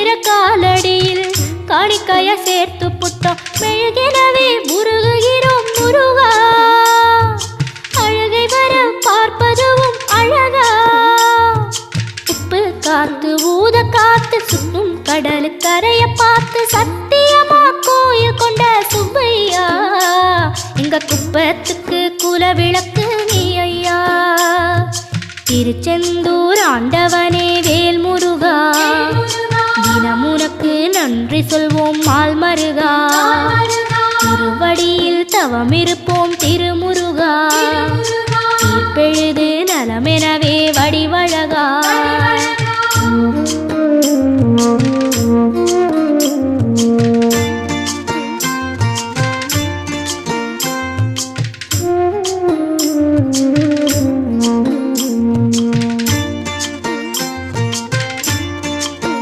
வைக்கிற காலடியில் காணிக்கைய சேர்த்து புட்டோம் மெழுகினவே முருகுகிறோம் முருகா அழகை வர பார்ப்பதுவும் அழகா உப்பு காத்து ஊத காத்து சுற்றும் கடலு கரைய பார்த்து சத்தியமா கோயில் கொண்ட சுப்பையா எங்க குப்பத்துக்கு குல விளக்கு நீ ஐயா திருச்செந்தூர் ஆண்டவனே வேல் முருகா தினமுனக்கு நன்றி சொல்வோம் மால் மருகா திருவடியில் தவமிருப்போம் திருமுருகா தீர்ப்பெழுது நலமெனவே வடிவழகா